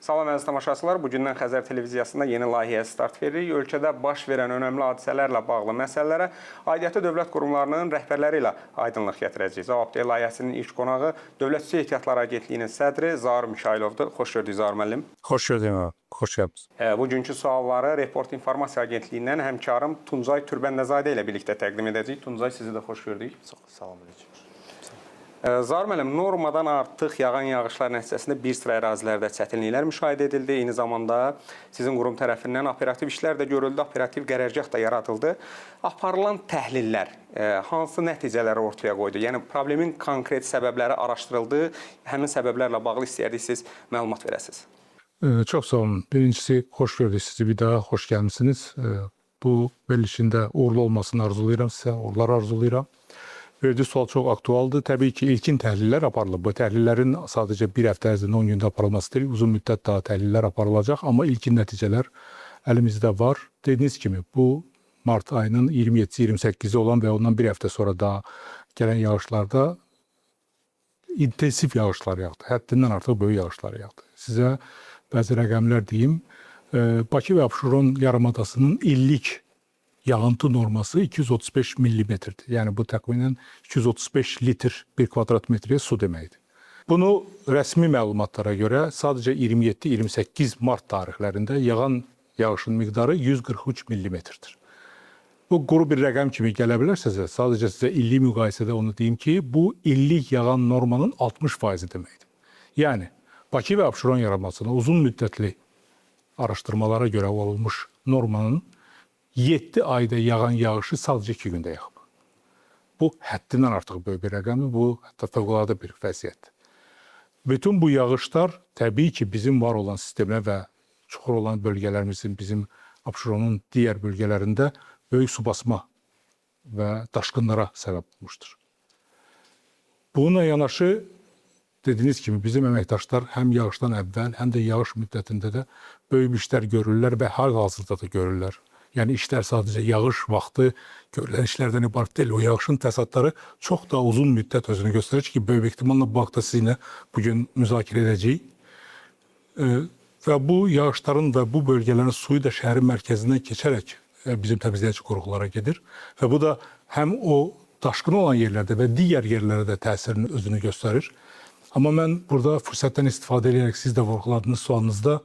Salam əziz tamaşaçılar, bugündən Xəzər televiziyasında yeni layihəyə start veririk. Ölkədə baş verən önəmli hadisələrlə bağlı məsələlərə aidiyyatı dövlət qurumlarının rəhbərləri ilə aydınlıq gətirəcəyik. Cavabdeh layihəsinin ilk qonağı Dövlət Xüsusi Ehtiyatlar Agentliyinin sədri Zaur Mişaylovdur. Xoş gördük Zaur müəllim. Xoş gördük, xoş gəldiniz. Bugünkü sualları Report İnformasiya Agentliyindən həmkarım Tuncay Türbəndəzadə ilə birlikdə təqdim edəcəyik. Tuncay, sizi də xoş gördük. Salam aleyküm. Zaur müəllim, normadan artıq yağan yağışlar nəticəsində bir sıra ərazilərdə çətinliklər müşahidə edildi. Eyni zamanda sizin qurum tərəfindən operativ işlər də görüldü, operativ qərargah da yaradıldı. Aparılan təhlillər hansı nəticələri ortaya qoydu? Yəni, problemin konkret səbəbləri araşdırıldı. Həmin səbəblərlə bağlı istəyərdik siz məlumat verəsiniz. Çox sağ olun. Birincisi, xoş gördük sizi. Bir daha xoş gəlmişsiniz. Bu verilişində uğurlu olmasını arzulayıram sizə, uğurlar arzulayıram. Verdiği sual çok aktualdır. Tabii ki ilkin təhlillər aparılıb. Bu təhlillərin sadəcə bir həftə ərzində 10 gündə aparılması deyil, uzun müddət daha təhlillər aparılacaq. Amma ilkin nəticələr əlimizdə var. Dediyiniz kimi bu mart ayının 27-28-i olan və ondan bir həftə sonra daha gələn yağışlarda intensiv yağışlar yağdı. Həddindən artıq böyük yağışlar yağdı. Sizə bəzi rəqəmlər deyim. Bakı və Abşeron yarımadasının illik yağıntı norması 235 millimetrdir. Yəni bu təxminən 235 litr bir kvadrat metrəyə su deməkdir. Bunu rəsmi məlumatlara görə sadəcə 27-28 mart tarixlərində yağan yağışın miqdarı 143 millimetrdir. Bu quru bir rəqəm kimi gələ bilərsə, sadəcə sizə illik müqayisədə onu deyim ki, bu illik yağan normanın 60% deməkdir. Yəni Bakı və Abşeron yarımadasına uzun müddətli araşdırmalara görə olmuş normanın 7 ayda yağan yağışı sadəcə 2 gündə yağıb. Bu, həddindən artıq böyük bir rəqəmdir, bu, hətta fövqəladə bir vəziyyətdir. Bütün bu yağışlar təbii ki, bizim var olan sistemlə və çuxur olan bölgələrimizin, bizim Abşeronun digər bölgələrində böyük su basma və daşqınlara səbəb olmuşdur. Bununla yanaşı, dediyiniz kimi, bizim əməkdaşlar həm yağışdan əvvəl, həm də yağış müddətində də böyük işlər görürlər və hal-hazırda da görürlər. Yəni işlər sadəcə yağış vaxtı görülən işlərdən ibarət deyil. O yağışın təsadları çox daha uzun müddət özünü göstərir ki, böyük ehtimalla bu haqda sizinlə bugün müzakirə edəcəyik. Və bu yağışların və bu bölgələrin suyu da şəhərin mərkəzindən keçərək bizim təmizləyici qurğulara gedir. Və bu da həm o daşqın olan yerlərdə və digər yerlərdə də təsirini özünü göstərir. Amma mən burada fürsətdən istifadə edərək siz də vurğuladığınız sualınızda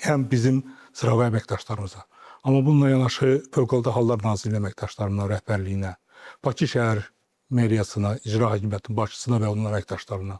həm bizim sıravi əməkdaşlarımıza, amma bununla yanaşı Fövqəladə Hallar Nazirliyi əməkdaşlarına, rəhbərliyinə, Bakı şəhər meriyasına, icra hakimiyyətinin başçısına və onun əməkdaşlarına,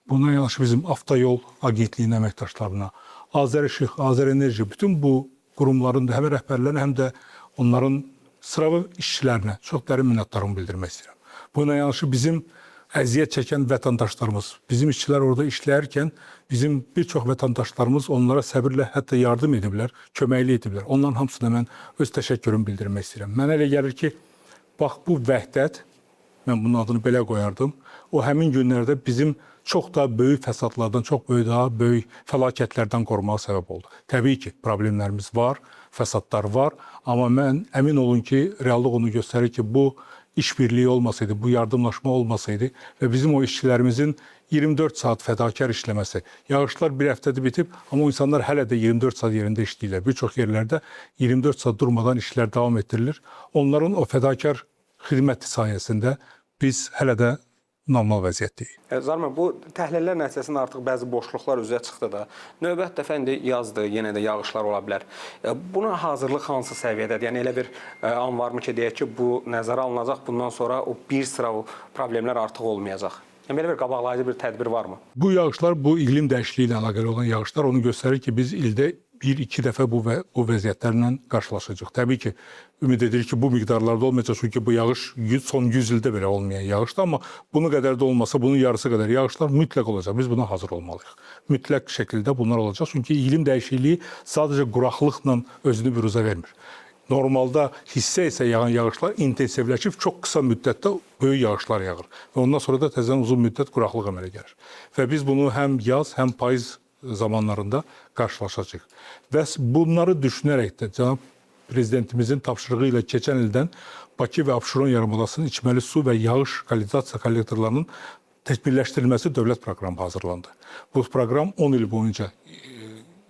bununla yanaşı bizim Avtoyol Agentliyinin əməkdaşlarına, Azəreşıq, Azərenerji, bütün bu qurumların da həm rəhbərlərinə, həm də onların sıravi işçilərinə çox dərin minnətdarlığımı bildirmək istəyirəm. Bununla yanaşı bizim əziyyət çəkən vətəndaşlarımız, bizim işçilər orada işləyərkən bizim bir çox vətəndaşlarımız onlara səbirlə hətta yardım ediblər, köməkli ediblər. Onların hamısına mən öz təşəkkürümü bildirmək istəyirəm. Mənə elə gəlir ki, bax bu vəhdət, mən bunun adını belə qoyardım, o həmin günlərdə bizim çox daha böyük fəsadlardan, çox daha böyük fəlakətlərdən qorumağa səbəb oldu. Təbii ki, problemlərimiz var, fəsadlar var, amma mən əmin olun ki, reallıq onu göstərir ki, bu işbirliyi olmasaydı, bu yardımlaşma olmasaydı və bizim o işçilərimizin 24 saat fədakar işləməsi. Yağışlar bir həftədə bitib, amma o insanlar hələ də 24 saat yerində işləyirlər. Bir çox yerlərdə 24 saat durmadan işlər davam etdirilir. Onların o fədakar xidməti sayəsində biz hələ də normal vəziyyətdəyik. Zaur, bu təhlillər nəticəsində artıq bəzi boşluqlar üzə çıxdı da. Növbət dəfə indi yazdı, yenə də yağışlar ola bilər. Buna hazırlıq hansı səviyyədədir? Yəni elə bir an varmı ki, deyək ki, bu nəzərə alınacaq, bundan sonra o bir sıra o problemlər artıq olmayacaq. Yəni belə bir qabaqlayıcı bir tədbir varmı? Bu yağışlar, bu iqlim dəyişikliyi ilə əlaqəli olan yağışlar onu göstərir ki, biz ildə bir-iki dəfə bu vəziyyətlərlə qarşılaşacaq. Təbii ki, ümid edirik ki, bu miqdarlarda olmayacaq, çünki bu yağış son 100 ildə belə olmayan yağışdır, amma bunu qədər də olmasa, bunun yarısı qədər yağışlar mütləq olacaq. Biz buna hazır olmalıyıq. Mütləq şəkildə bunlar olacaq, çünki iqlim dəyişikliyi sadəcə quraqlıqla özünü büruzə vermir. Normalda hissə yağan yağışlar intensivləşib çox qısa müddətdə böyük yağışlar yağır və ondan sonra da təzədən uzun müddət quraqlıq əmələ gəlir. Və biz bunu həm yaz, həm payız zamanlarında qarşılaşacaq. Və bunları düşünərək də cənab Prezidentimizin tapşırığı ilə keçən ildən Bakı və Abşeron yarımadasının içməli su və yağış kanalizasiya kollektorlarının təkmilləşdirilməsi dövlət proqramı hazırlandı. Bu proqram 10 il boyunca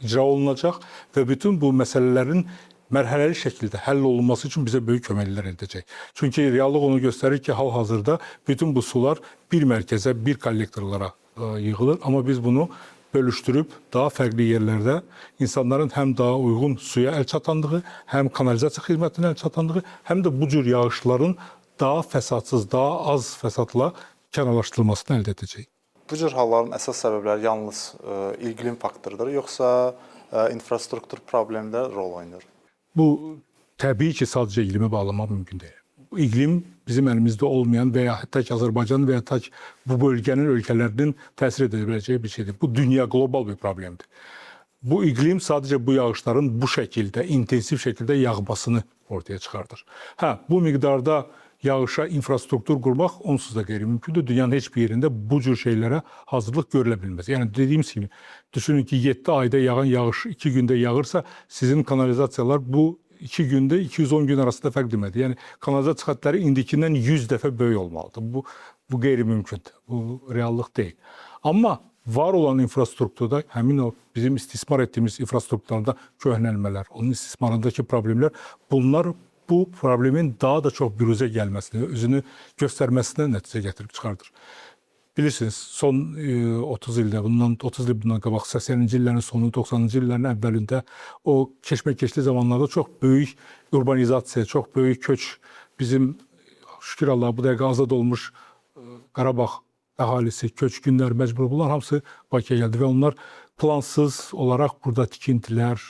icra olunacaq və bütün bu məsələlərin mərhələli şəkildə həll olunması üçün bizə böyük köməklər edəcək. Çünki reallıq onu göstərir ki, hal-hazırda bütün bu sular bir mərkəzə, bir kollektorlara yığılır, amma biz bunu bölüşdürüb daha fərqli yerlərdə insanların həm daha uyğun suya əl çatanlığı, həm kanalizasiya xidmətinə əl çatanlığı, həm də bu cür yağışların daha fəsadsız, daha az fəsadla kənarlaşdırılmasını əldə edəcək. Bu cür halların əsas səbəbləri yalnız iqlim faktorudur, yoxsa infrastruktur problemlər rol oynayır? Bu təbii ki, sadəcə iqlimə bağlamaq mümkün deyil. İqlim bizim əlimizdə olmayan və ya hətta ki Azərbaycan və ya hətta ki bu bölgənin ölkələrinin təsir edə biləcəyi bir şeydir. Bu dünya qlobal bir problemdir. Bu iqlim sadəcə bu yağışların bu şəkildə, intensiv şəkildə yağmasını ortaya çıxardır. Bu miqdarda yağışa infrastruktur qurmaq onsuz da qeyri-mümkündür. Dünyanın heç bir yerində bu cür şeylərə hazırlıq görülə bilməz. Yəni dediyimiz kimi, düşünün ki 7 ayda yağan yağış 2 gündə yağırsa, sizin kanalizasiyalar bu 2 gündə 210 gün arasında fərq deməkdir. Yəni kanalizasiya xəttləri indikindən 100 dəfə böyük olmalıdır. Bu qeyri-mümkündür. Bu reallıq deyil. Amma var olan infrastrukturda həmin o bizim istismar etdiyimiz infrastrukturlarda köhnəlmələr, onun istismarındakı problemlər, bunlar bu problemin daha da çox büruzə gəlməsini, özünü göstərməsinə nəticə gətirib çıxardır. Bilirsiniz, son 30 ildə, bundan 30 il bundan qabaq 80-ci illərin sonu, 90-cı illərin əvvəlində o keşməkeşli zamanlarda çox böyük urbanizasiya, çox böyük köç, bizim şükür Allah bu dəqiqə azad olmuş Qarabağ əhalisi, köçkünlər, məcbur bunlar hamısı Bakıya gəldi və onlar plansız olaraq burada tikintilər,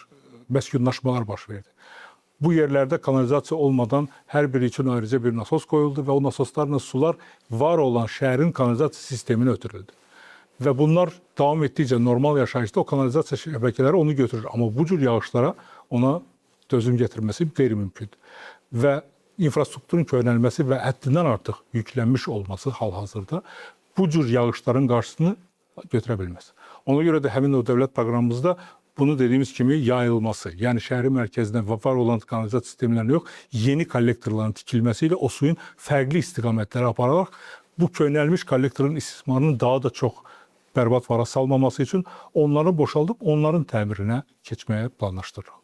məskunlaşmalar baş verdi. Bu yerlərdə kanalizasiya olmadan hər biri üçün ayrıca bir nasos qoyuldu və o nasoslarla sular var olan şəhərin kanalizasiya sisteminə ötürüldü. Və bunlar davam etdikcə normal yaşayışda o kanalizasiya şəbəkələri onu götürür. Amma bu cür yağışlara ona dözüm gətirməsi qeyri-mümkündür. Və infrastrukturun köhnəlməsi və həddindən artıq yüklənmiş olması hal-hazırda bu cür yağışların qarşısını götürə bilməz. Ona görə də həmin o dövlət proqramımızda bunu dediyimiz kimi yayılması, yəni şəhərin mərkəzindən var olan kanalizasiya sistemlərinin yox, yeni kollektorların tikilməsi ilə o suyun fərqli istiqamətlərə apararaq bu köhnəlmiş kollektorun istismarının daha da çox bərbad vara salmaması üçün onları boşaldıb onların təmirinə keçməyə planlaşdırır.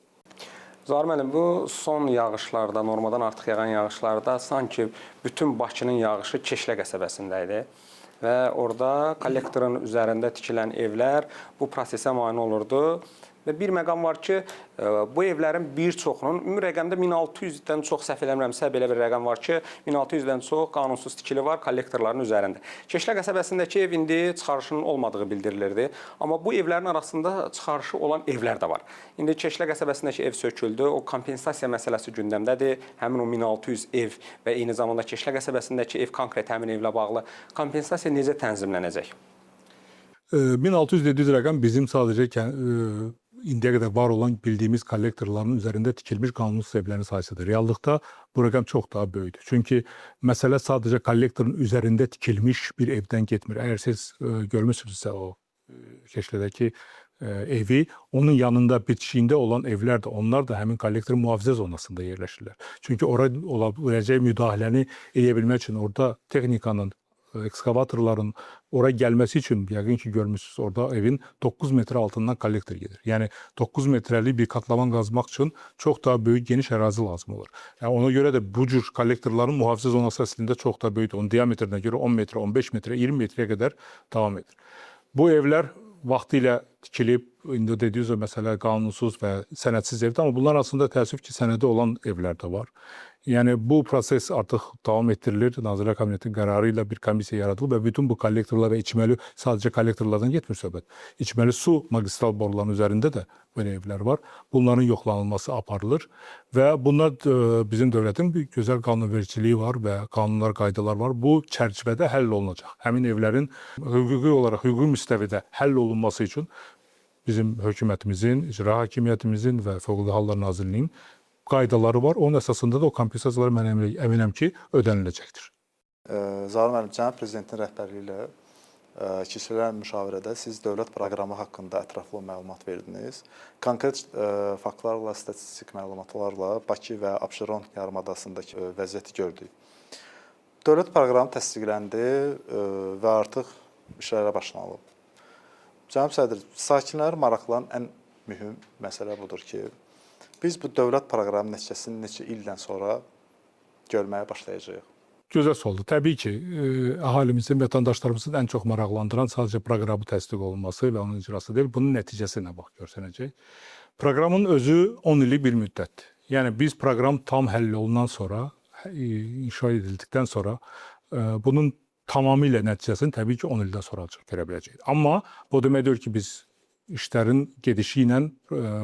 Zaur müəllim, bu son yağışlarda, normadan artıq yağan yağışlarda sanki bütün Bakının yağışı Keşlə qəsəbəsində idi. Və orada kollektorun üzərində tikilən evlər bu prosesə mane olurdu. Və bir məqam var ki, bu evlərin bir çoxunun, ümumi rəqəmdə 1600-dən çox, səhv eləmirəmsə, belə bir rəqəm var ki, 1600-dən çox qanunsuz tikili var kollektorların üzərində. Keşlə qəsəbəsindəki ev indi çıxarışının olmadığı bildirilirdi. Amma bu evlərin arasında çıxarışı olan evlər də var. İndi Keşlə qəsəbəsindəki ev söküldü, o kompensasiya məsələsi gündəmdədir. Həmin o 1600 ev və eyni zamanda Keşlə qəsəbəsindəki ev konkret həmin evlə bağlı kompensasiya necə tənzimlənəcək? 1600 dediğiniz rəqəm bizim sadəcə indiyə qədər var olan bildiyimiz kollektorların üzərində tikilmiş qanunsuz evlərin sayısıdır. Reallıqda bu rəqəm çox daha böyükdür. Çünki məsələ sadəcə kollektorun üzərində tikilmiş bir evdən getmir. Əgər siz görmüsünüzsə o Keşlədəki evi, onun yanında bitişiyində olan evlər də, onlar da həmin kollektorun mühafizə zonasında yerləşirlər. Çünki oraya olacaq müdaxiləni edə bilmək üçün orada texnikanın, ekskavatorların ora gəlməsi üçün yəqin ki görmüsünüz, orada evin 9 metre altından kollektor gedir. Yəni 9 metrelik bir katlaman qazmaq üçün çox daha böyük geniş ərazi lazım olur. Yəni ona görə də bu cür kollektorların mühafizə zonası əslində çox daha böyükdür. Onun diametrinə görə 10 metre, 15 metre, 20 metreye qədər davam edir. Bu evlər vaxtı ilə tikilib, indi dediyiniz o məsələ qanunsuz və sənədsiz evdir, amma bunlar arasında təəssüf ki sənədi olan evlər də var. Yəni bu proses artıq davam etdirilir. Nazirlər Kabinetinin qərarı ilə bir komissiya yaradılıb və bütün bu kollektorlar və içməli, sadəcə kollektorlardan getmir söhbət. İçməli su magistral boruların üzərində də belə evlər var. Bunların yoxlanılması aparılır və bunlar bizim dövlətin bir gözəl qanunvericiliyi var və qanunlar, qaydalar var. Bu çərçivədə həll olunacaq. Həmin evlərin hüquqi olaraq, hüquqi müstəvidə həll olunması üçün bizim hökumətimizin, icra hakimiyyətimizin və Fövqəladə Hallar Nazirliyinin qaydaları var. Onun əsasında da o kompensasiyalar mən əminəm ki, ödəniləcəkdir. Zaur müəllim, Cənab Prezidentin rəhbərliyi ilə keçirilən müşavirədə siz dövlət proqramı haqqında ətraflı məlumat verdiniz. Konkret faktlarla, statistik məlumatlarla Bakı və Abşeron yarımadasındakı vəziyyəti gördük. Dövlət proqramı təsdiqləndi və artıq işlərə başlanılıb. Cənab sədr, sakinləri maraqlanan ən mühüm məsələ budur ki, biz bu dövlət proqramı nəticəsini neçə ildən sonra görməyə başlayacağıq. Gözəl sualdır. Təbii ki, əhalimizin, vətəndaşlarımızın ən çox maraqlandıran sadəcə proqramı təsdiq olunması və onun icrası deyil, bunun nəticəsi nə vaxt görsənəcək. Proqramın özü 10 illik bir müddətdir. Yəni biz proqram tam həll olundan sonra, inşa edildikdən sonra bunun tamamilə nəticəsini təbii ki 10 ildən sonra görə biləcəyik. Amma bu demək deyil ki, biz işlərin gedişi ilə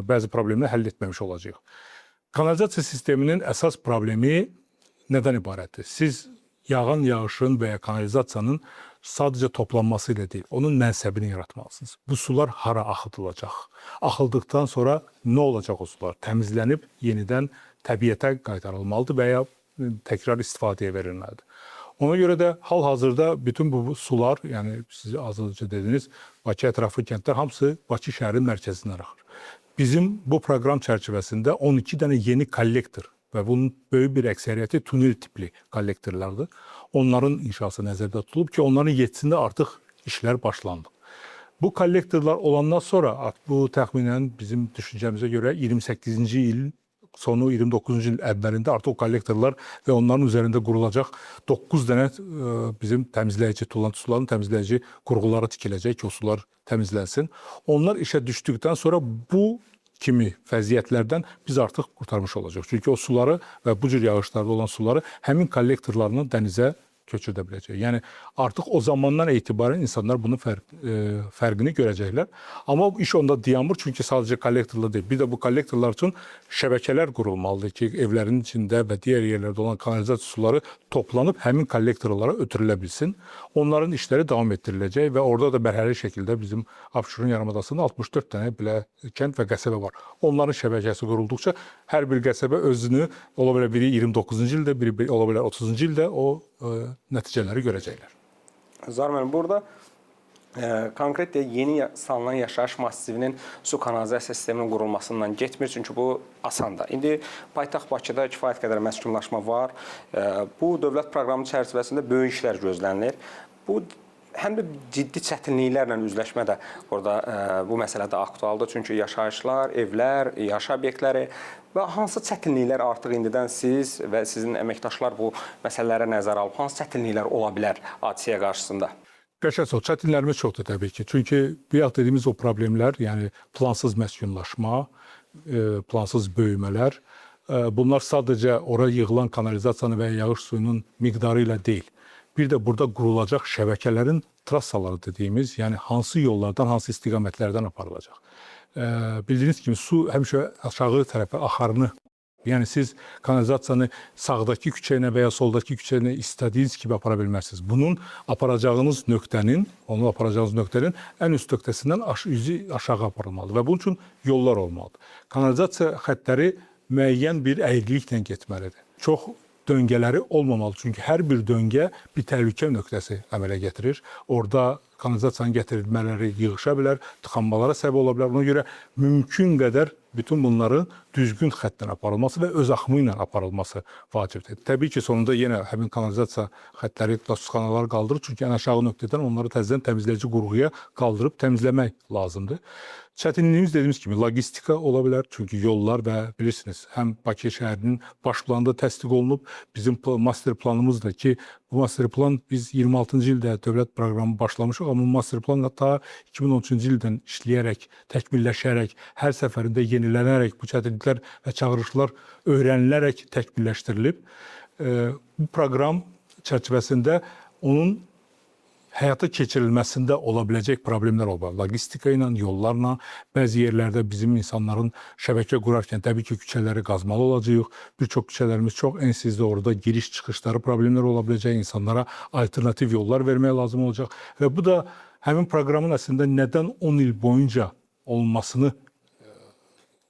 bəzi problemləri həll etməmiş olacağıq. Kanalizasiya sisteminin əsas problemi nədən ibarətdir? Siz yağan yağışın və ya kanalizasiyanın sadəcə toplanması ilə deyil, onun mənsəbini yaratmalısınız. Bu sular hara axıdılacaq? Axıldıqdan sonra nə olacaq o sular? Təmizlənib yenidən təbiətə qaytarılmalıdır və ya təkrar istifadəyə verilməlidir. Ona görə də hal-hazırda bütün bu sular, yəni siz az önce dediniz, Bakı ətrafı kəndlər hamısı Bakı şəhərinin mərkəzindən axır. Bizim bu proqram çərçivəsində 12 dənə yeni kollektor və bunun böyük bir əksəriyyəti tunel tipli kollektorlardır. Onların inşası nəzərdə tutulub ki, onların yetisində artıq işlər başlandı. Bu kollektorlar olandan sonra, bu təxminən bizim düşüncəmizə görə 28-ci ilin sonu 29-cu il əvvəlində artıq o kollektorlar və onların üzərində qurulacaq 9 dənə bizim təmizləyici, tullantı sularının təmizləyici qurğuları tikiləcək ki, o sular təmizlənsin. Onlar işə düşdükdən sonra bu kimi vəziyyətlərdən biz artıq qurtarmış olacaq. Çünki o suları və bu cür yağışlarda olan suları həmin kollektorlarla dənizə köçürdə biləcək. Yəni artıq o zamandan etibarən insanlar bunun fərqini görəcəklər. Amma iş onda dayanmır, çünki sadəcə kollektorla deyil. Bir də bu kollektorlar üçün şəbəkələr qurulmalıdır ki, evlərin içində və digər yerlərdə olan kanalizasiya suları toplanıb həmin kollektorlara ötürülə bilsin. Onların işləri davam etdiriləcək və orada da mərhələli şəkildə bizim Abşeron yarımadasında 64 dənə belə kənd və qəsəbə var. Onların şəbəkəsi qurulduqca hər bir qəsəbə özünü, ola bilər biri 29-cu ildə, biri ola bilər 30-cu ildə o nəticələri görəcəklər. Zahir müəllim, burada konkret deyək, yeni salınan yaşayış massivinin su kanalizasiya sisteminin qurulmasından getmir, çünki bu asandır. İndi paytaxt Bakıda kifayət qədər məskunlaşma var. Bu dövlət proqramı çərçivəsində böyük işlər gözlənilir. Bu həm də ciddi çətinliklərlə üzləşmə də burada bu məsələdə aktualdır. Çünki yaşayışlar, evlər, yaşayış obyektləri və hansı çətinliklər artıq indidən siz və sizin əməkdaşlar bu məsələlərə nəzərə alıb, hansı çətinliklər ola bilər hadisəyə qarşısında? Qəşəng çox, çətinlərimiz çoxdur təbii ki. Çünki bayaq dediyimiz o problemlər, yəni plansız məskunlaşma, plansız böyümələr, bunlar sadəcə ora yığılan kanalizasiyanın və yağış suyunun miqdarı ilə deyil. Bir də burada qurulacaq şəbəkələrin trassaları dediyimiz, yəni hansı yollardan, hansı istiqamətlərdən aparılacaq. Bildiyiniz kimi su həmişə aşağı tərəfə axarını, yəni siz kanalizasiyanı sağdakı küçə ilə və ya soldakı küçə ilə istədiyiniz kimi apara bilmərsiniz. Bunun aparacağınız nöqtənin, ən üst nöqtəsindən üzü aşağı aparılmalıdır və bunun üçün yollar olmalıdır. Kanalizasiya xəttləri müəyyən bir əyriliklə getməlidir. Çox döngələri olmamalı, çünki hər bir döngə bir təhlükə nöqtəsi əmələ gətirir. Orada kanalizasiyanın gətirilmələri yığışa bilər, tıxanmalara səbəb ola bilər. Ona görə mümkün qədər bütün bunların düzgün xəttlə aparılması və öz axımı ilə aparılması vacibdir. Təbii ki, sonunda yenə həmin kanalizasiya xəttləri, susxanalar qaldırır, çünki ən aşağı nöqtədən onları təzədən təmizləyici qurğuya qaldırıb təmizləmək lazımdır. Çətinliyimiz dediyimiz kimi logistika ola bilər, çünki yollar və bilirsiniz, həm Bakı şəhərinin baş planında təsdiq olunub, bizim master planımız da ki, bu master plan biz 26-cı ildə dövlət proqramı başlamışıq, amma master plan ta 2013-cü ildən işləyərək, təkmilləşərək, hər səfərində yenilənərək bu çətinliklər və çağırışlar öyrənilərək təkmilləşdirilib. Bu proqram çərçivəsində onun həyata keçirilməsində ola biləcək problemlər olur. Logistika ilə, yollarla, bəzi yerlərdə bizim insanların şəbəkə qurarkən təbii ki, küçələri qazmalı olacağıq. Bir çox küçələrimiz çox ensizdir, orada giriş-çıxışları problemlər ola biləcək, insanlara alternativ yollar vermək lazım olacaq. Və bu da həmin proqramın əslində nədən 10 il boyunca olmasını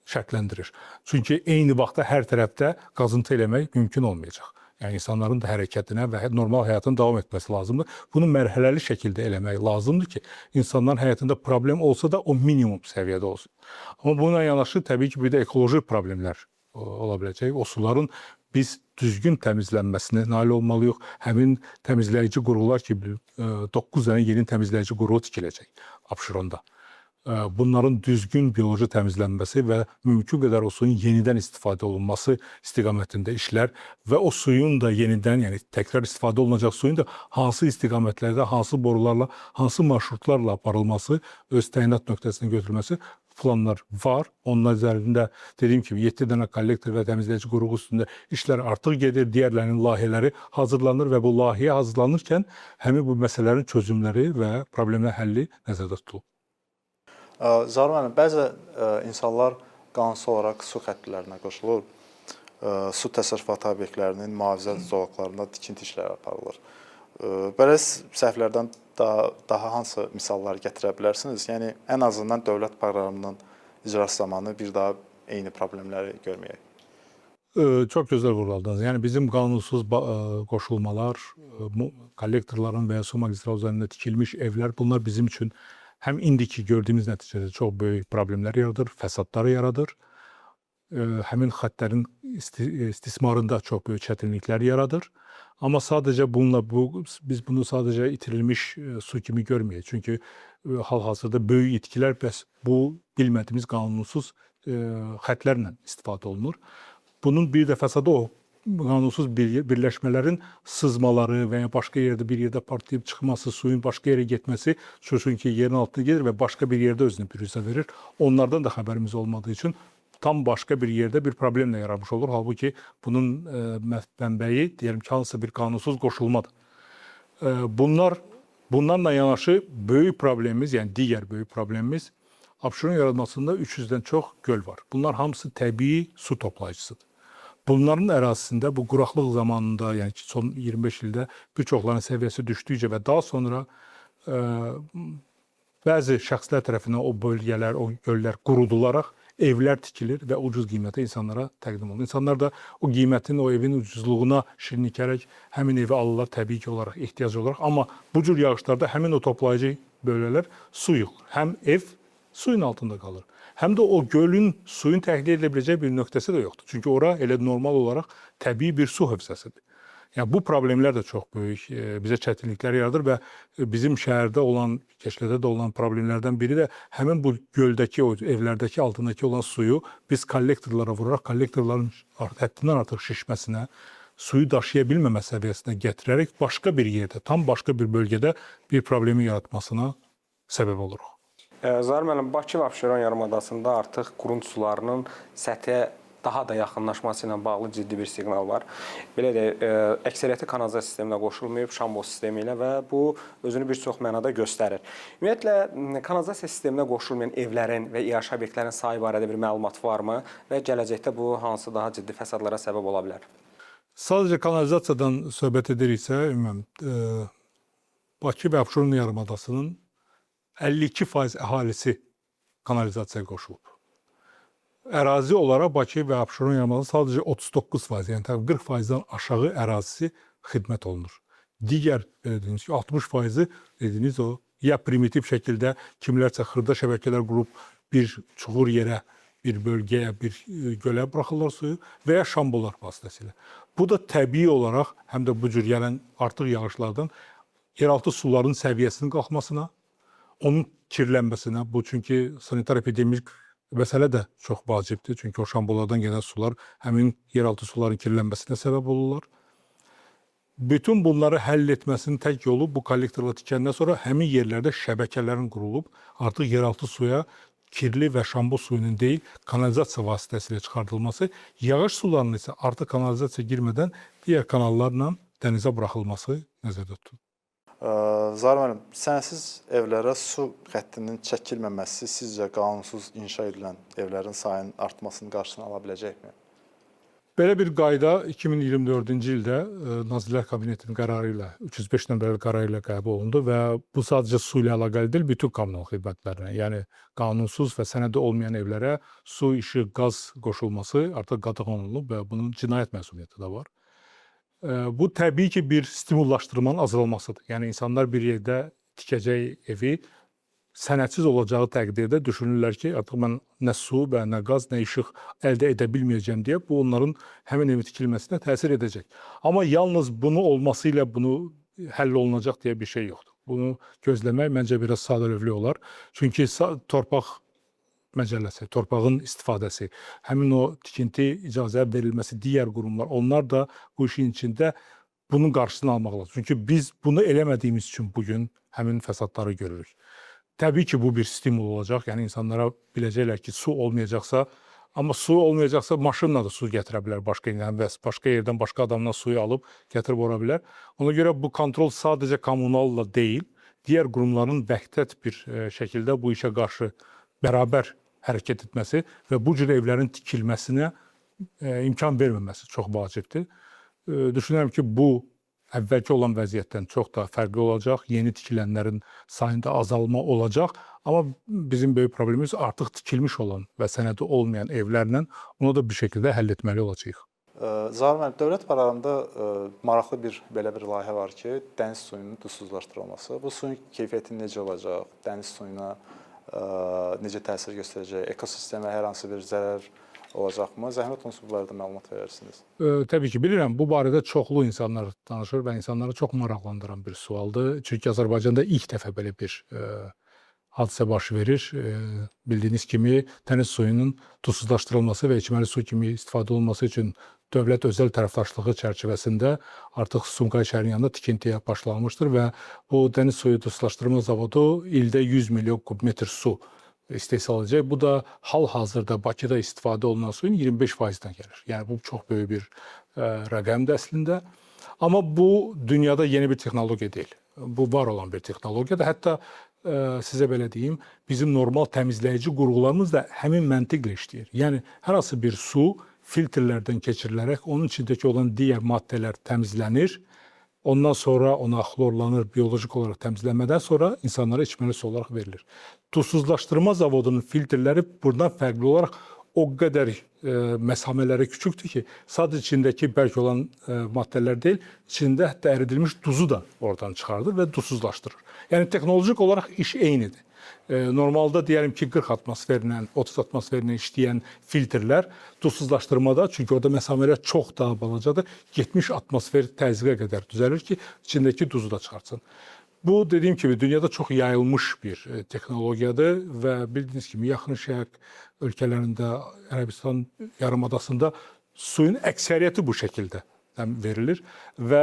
şərtləndirir. Çünki eyni vaxtda hər tərəfdə qazıntı eləmək mümkün olmayacaq. Yəni insanların da hərəkətinə və normal həyatın davam etməsi lazımdır. Bunu mərhələli şəkildə eləmək lazımdır ki, insanların həyatında problem olsa da o minimum səviyyədə olsun. Amma bununla yanaşı təbii ki, bir də ekoloji problemlər ola biləcək. O suların biz düzgün təmizlənməsinə nail olmalıyıq. Həmin təmizləyici qurğular ki, 9 dənə yeni təmizləyici qurğu tikiləcək Abşeronda. bunların düzgün bioloji təmizlənməsi və mümkün qədər o suyun yenidən istifadə olunması istiqamətində işlər və o suyun da yenidən, yəni təkrar istifadə olunacaq suyun da hansı istiqamətlərdə, hansı borularla, hansı marşrutlarla aparılması, öz təyinat nöqtəsinə götürülməsi planlar var. Onun üzərində dediyim kimi 7 dənə kollektor və təmizləyici qurğu üstündə işlər artıq gedir. Digərlərinin layihələri hazırlanır və bu layihə hazırlanırkən həmin bu məsələlərin çözümləri və problemlər həlli nəzərdə tutulub. Zaur müəllim, bəzi insanlar qanunsuz olaraq su xəttlərinə qoşulur. Su təsərrüfatı obyektlərinin mühafizə zolaqlarında tikinti işləri aparılır. Belə səhvlərdən daha hansı misallar gətirə bilərsiniz? Yəni, ən azından dövlət proqramının icrası zamanı bir daha eyni problemləri görməyək. Çox gözəl vurguladınız. Yəni, bizim qanunsuz qoşulmalar, kollektorların və ya su magistral üzərində tikilmiş evlər, bunlar bizim üçün həm indiki gördüyümüz nəticədə çox böyük problemlər yaradır, fəsadları yaradır. Həmin xəttlərin istismarında çox böyük çətinliklər yaradır. Amma sadəcə bununla biz bunu sadəcə itirilmiş su kimi görməyək. Çünki hal-hazırda böyük itkilər bəs bu bilmədiyimiz qanunsuz xəttlərlə istifadə olunur. Bunun bir də fəsadı o qanunsuz birləşmələrin sızmaları və ya başqa yerdə bir yerdə partlayıb çıxması, suyun başqa yerə getməsi, çünki yerin altına gedir və başqa bir yerdə özünü pürüzə verir. Onlardan da xəbərimiz olmadığı üçün tam başqa bir yerdə bir problemlə yaranmış olur. Halbuki bunun mənbəyi, deyəlim ki, hansısa bir qanunsuz qoşulmadır. Bunlarla yanaşı böyük problemimiz, yəni digər böyük problemimiz Abşeron yaradmasında 300-dən çox göl var. Bunlar hamısı təbii su toplayıcısıdır. Bunların ərazisində bu quraqlıq zamanında, yəni ki, son 25 ildə bir çoxlarının səviyyəsi düşdükcə və daha sonra bəzi şəxslər tərəfindən o bölgələr, o göllər qurudularaq evlər tikilir və ucuz qiymətə insanlara təqdim olunur. İnsanlar da o qiymətin, o evin ucuzluğuna şirinlikərək həmin evi alırlar təbii ki olaraq, ehtiyac olaraq. Amma bu cür yağışlarda həmin o toplayıcı bölgələr su yığılır. Həm ev suyun altında qalır. Həm də o gölün suyun təxliyə edilə biləcək bir nöqtəsi də yoxdur. Çünki ora elə normal olaraq təbii bir su hövzəsidir. Yəni, bu problemlər də çox böyük bizə çətinliklər yaradır və bizim şəhərdə olan, Keçilədə də olan problemlərdən biri də həmin bu göldəki, o evlərdəki altındakı olan suyu biz kollektorlara vuraraq, kollektorların həddindən artıq şişməsinə, suyu daşıya bilməmə səviyyəsinə gətirərək başqa bir yerdə, tam başqa bir bölgədə bir problemi yaratmasına səbəb oluruq. Zaur müəllim, Bakı və Abşeron yarımadasında artıq qurund sularının səthə daha da yaxınlaşması ilə bağlı ciddi bir siqnal var. Belə də əksəriyyəti kanalizasiya sisteminə qoşulmayıb, şambo sistemi ilə və bu özünü bir çox mənada göstərir. Ümumiyyətlə, kanalizasiya sisteminə qoşulmayan evlərin və iaşə obyektlərin sayı barədə bir məlumat varmı və gələcəkdə bu hansı daha ciddi fəsadlara səbəb ola bilər? Sadəcə kanalizasiyadan söhbət ediriksə, Bakı və Abşeron yarımadasının 52% əhalisi kanalizasiyaya qoşulub. Ərazi olaraq Bakı və Abşeron yarımadasının sadəcə 39%, yəni 40%-dən aşağı ərazisi xidmət olunur. Digər, dediyiniz ki, 60%-i dediyiniz o, ya primitiv şəkildə kimlərsə xırda şəbəkələr qurub bir çuxur yerə, bir bölgəyə, bir gölə buraxırlar suyu və ya şambolar vasitəsilə. Bu da təbii olaraq həm də bu cür gələn artıq yağışlardan yeraltı suların səviyyəsinin qalxmasına, onun kirlənməsinə, bu çünki sanitar epidemik məsələ də çox vacibdir. Çünki o şambolardan gələn sular həmin yeraltı suların kirlənməsinə səbəb olurlar. Bütün bunları həll etməsinin tək yolu bu kollektorla tikəndən sonra həmin yerlərdə şəbəkələrin qurulub, artıq yeraltı suya kirli və şambo suyunun deyil, kanalizasiya vasitəsilə çıxardılması, yağış sularının isə artıq kanalizasiya girmədən digər kanallarla dənizə buraxılması nəzərdə tutulur. Zaur müəllim, sənədsiz evlərə su xəttinin çəkilməməsi sizcə qanunsuz inşa edilən evlərin sayının artmasının qarşısını ala biləcəkmi? Belə bir qayda 2024-cü ildə Nazirlər Kabinetinin qərarı ilə, 305 nömrəli qərarı ilə qəbul olundu və bu sadəcə su ilə əlaqəli deyil, bütün kommunal xidmətlərinə, yəni qanunsuz və sənədi olmayan evlərə su, işıq, qaz qoşulması artıq qadağan olunub və bunun cinayət məsuliyyəti də var. Bu təbii ki bir stimullaşdırmanın azalmasıdır. Yəni insanlar bir yerdə tikəcək evi sənədsiz olacağı təqdirdə düşünürlər ki, artıq mən nə su və nə qaz, nə işıq əldə edə bilməyəcəm deyə bu onların həmin evin tikilməsinə təsir edəcək. Amma yalnız bunu olması ilə bunu həll olunacaq deyə bir şey yoxdur. Bunu gözləmək məncə biraz sadəlövlük olar. Çünki torpaq məcəlləsi, torpağın istifadəsi, həmin o tikinti icazə verilməsi, digər qurumlar, onlar da bu işin içində bunun qarşısını almaq lazım. Çünki biz bunu eləmədiyimiz üçün bugün həmin fəsadları görürük. Təbii ki, bu bir stimul olacaq. Yəni insanlara biləcəklər ki, su olmayacaqsa, amma su olmayacaqsa maşınla da su gətirə bilər başqa yerdən və başqa yerdən, başqa adamdan suyu alıb gətirib ora bilər. Ona görə bu kontrol sadəcə kommunalla deyil, digər qurumların vəhdət bir şəkildə bu işə qarşı bərabər hərəkət etməsi və bu cür evlərin tikilməsinə imkan verməməsi çox vacibdir. Düşünürəm ki, bu əvvəlki olan vəziyyətdən çox daha fərqli olacaq, yeni tikilənlərin sayında azalma olacaq, amma bizim böyük problemimiz artıq tikilmiş olan və sənədi olmayan evlərlə onu da bir şəkildə həll etməli olacağıq. Zaur müəllim, dövlət proqramında maraqlı belə bir layihə var ki, dəniz suyunun duzsuzlaşdırılması. Bu suyun keyfiyyəti necə olacaq, dəniz suyuna necə təsir göstərəcək, ekosistemə hər hansı bir zərər olacaqmı? Zəhmət olmasa bu barədə məlumat verərsiniz. Təbii ki, bilirəm, bu barədə çoxlu insanlar danışır və insanları çox maraqlandıran bir sualdır. Çünki Azərbaycanda ilk dəfə belə bir hadisə baş verir. Bildiyiniz kimi, dəniz suyunun duzsuzlaşdırılması və içməli su kimi istifadə olunması üçün dövlət özəl tərəfdaşlığı çərçivəsində artıq Sumqayıt şəhərinin yanında tikintiyə başlanmışdır və bu dəniz suyu duzsuzlaşdırma zavodu ildə 100 milyon kubmetr su istehsal edəcək. Bu da hal-hazırda Bakıda istifadə olunan suyun 25%-dən gəlir. Yəni bu çox böyük bir rəqəmdir əslində. Amma bu dünyada yeni bir texnologiya deyil. Bu var olan bir texnologiyadır. Hətta sizə belə deyim, bizim normal təmizləyici qurğularımız da həmin məntiqlə işləyir. Yəni hər hansı bir su filtrlərdən keçirilərək onun içindəki olan digər maddələr təmizlənir. Ondan sonra ona xlorlanır, biolojik olaraq təmizlənmədən sonra insanlara içməli su olaraq verilir. Duzsuzlaşdırma zavodunun filtrləri buradan fərqli olaraq o qədər məsamələri küçükdür ki, sadəcə içindəki bərk olan maddələr deyil, içində hətta əridilmiş duzu da oradan çıxardır və duzsuzlaşdırır. Yəni texnolojik olaraq iş eynidir. Normalda deyəlim ki, 40 atmosferlə, 30 atmosferlə işləyən filtrlər duzsuzlaşdırmada, çünki orada məsamələr çox daha balacadır, 70 atmosfer təzyiqə qədər düzəlir ki, içindəki duzu da çıxartsın. Bu, dediyim kimi, dünyada çox yayılmış bir texnologiyadır və bildiyiniz kimi, Yaxın Şərq ölkələrində, Ərəbistan yarımadasında suyun əksəriyyəti bu şəkildə verilir və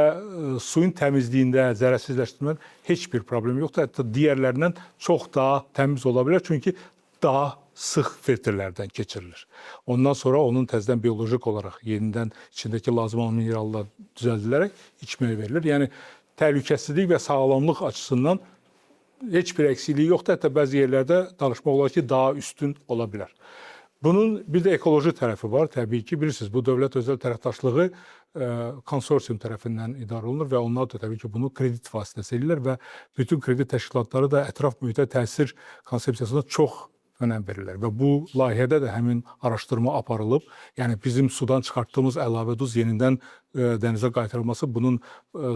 suyun təmizliyində, zərərsizləşdirmədə heç bir problem yoxdur. Hətta digərlərindən çox daha təmiz ola bilər, çünki daha sıx filtrlərdən keçirilir. Ondan sonra onun təzədən biolojik olaraq yenidən içindəki lazım olan minerallar düzəldilərək içməyə verilir. Yəni, təhlükəsizlik və sağlamlıq açısından heç bir əksikliyi yoxdur. Hətta bəzi yerlərdə danışmaq olar ki, daha üstün ola bilər. Bunun bir də ekoloji tərəfi var. Təbii ki, bilirsiniz, bu dövlət özəl tərəfdaşlığı konsorsium tərəfindən idarə olunur və onlar da təbii ki, bunu kredit vasitəsi edirlər və bütün kredit təşkilatları da ətraf mühitə təsir konsepsiyasına çox önəm verirlər və bu layihədə də həmin araşdırma aparılıb. Yəni bizim sudan çıxartdığımız əlavə duz yenidən dənizə qaytarılması bunun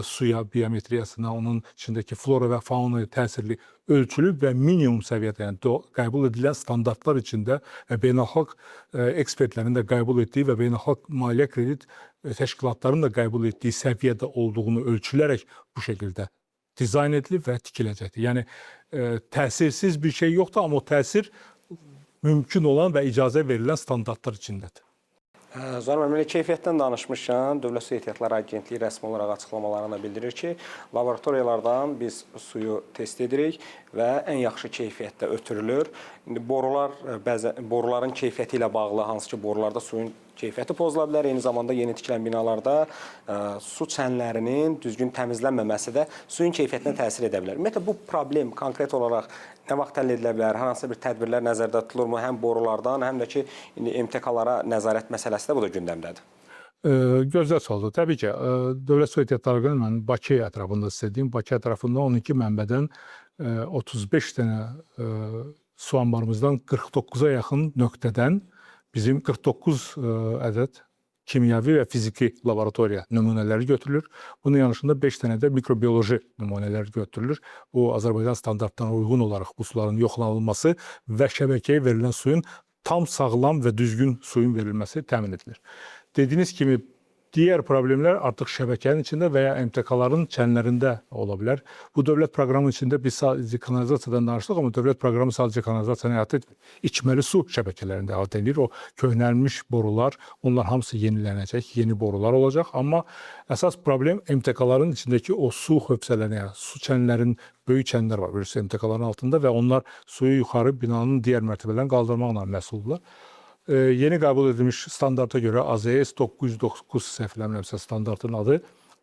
suya, biometriyasına, onun içindəki flora və faunaya təsirli ölçülüb və minimum səviyyədə, yəni qəbul edilən standartlar içində və beynəlxalq ekspertlərin də qəbul etdiyi və beynəlxalq maliyyə kredit təşkilatlarının da qəbul etdiyi səviyyədə olduğunu ölçülərək bu şəkildə dizayn edilib və tikiləcəkdir. Yəni təsirsiz bir şey yoxdur, amma o təsir mümkün olan və icazə verilən standartlar içindədir. Zaur müəllim, keyfiyyətdən danışmışkən, Dövlət Su Ehtiyatları Agentliyi rəsmi olaraq açıqlamalarında bildirir ki, laboratoriyalardan biz suyu test edirik və ən yaxşı keyfiyyətdə ötürülür. İndi boruların keyfiyyəti ilə bağlı, hansı ki, borularda suyun keyfiyyəti pozula bilər. Eyni zamanda yeni tikilən binalarda su çənlərinin düzgün təmizlənməməsi də suyun keyfiyyətinə təsir edə bilər. Ümumiyyətlə, bu problem konkret olaraq nə vaxt həll edilə bilər? Hər hansı bir tədbirlər nəzərdə tutulurmu? Həm borulardan, həm də ki, MTK-lara nəzarət məsələsi də bu da gündəmdədir. Gözəl sualdır. Təbii ki, Dövlət Su Ehtiyatları Agentliyi, mən Bakı ətrafında istədiyim, Bakı ətrafında 12 mənbədən 35 dənə su anbarımızdan 49-a yaxın nöqtədən bizim 49 ədəd kimyəvi və fiziki laboratoriya nümunələri götürülür. Bunun yanında 5 dənə də mikrobioloji nümunələr götürülür. Bu, Azərbaycan standartlarına uyğun olaraq bu suların yoxlanılması və şəbəkəyə verilən suyun tam sağlam və düzgün suyun verilməsi təmin edilir. Dediyiniz kimi, Diğer problemler artık şebekenin içinde veya MTK'ların çenlerinde olabilir. Bu devlet programı içinde biz sadece kanalizasyondan danıştık ama devlet programı sadece kanalizasyon hayatı içmeli su şebekelerinde hayat edilir. O köhnəlmiş borular, onlar hamısı yenilenecek, yeni borular olacak ama esas problem MTK'ların içindeki o su hövsələrini, yani su çenlerin, böyük çenler var bilirsiniz MTK'ların altında ve onlar suyu yukarı binanın diğer mertebelerini kaldırmakla məsuldurlar. Yeni qəbul edilmiş standarta görə AZS 909 səhv eləmirəmsə standartın adı,